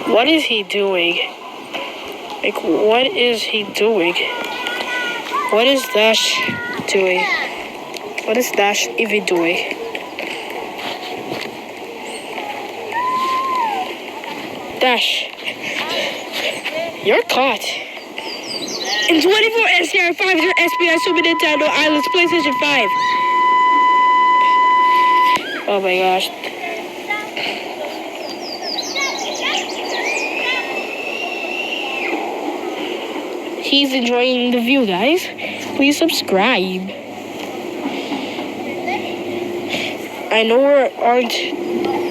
What is he doing? Like, what is he doing? What is Dash doing? What is Dash even doing? Dash, you're caught. In 24 SCR 5 SBI Super Nintendo Islands PlayStation 5. Oh my gosh. He's enjoying the view, guys. Please subscribe. I know we aren't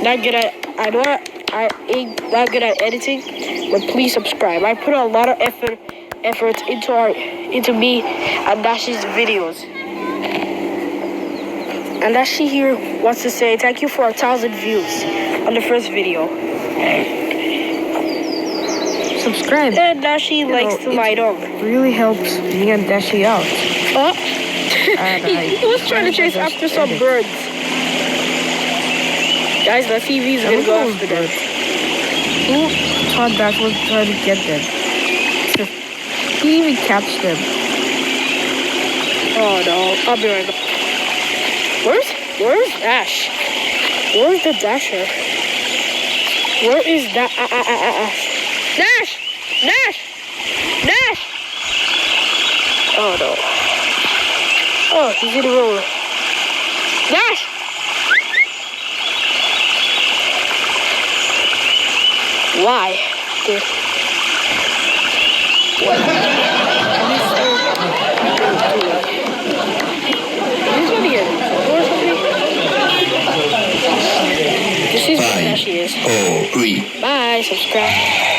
that good at. I know I ain't that good at editing, but please subscribe. I put a lot of effort into me and Dash's videos. And Dashi here wants to say thank you for 1,000 views on the first video. Subscribe. And Dashi likes to light up. Really helps me and Dashi out. Oh, he was trying to chase after some birds. Guys, the TV is gonna go after them. Who thought that was trying to get them? He didn't even catch them. Oh no, I'll be right back. Where's Dash? Where's the Dasher? Where is that? Dash! Dash! Dash! Oh no. Oh, he's in the roller. Dash! Why? What? He's gonna get or something. This is where she is. Oh, oui. Bye, subscribe.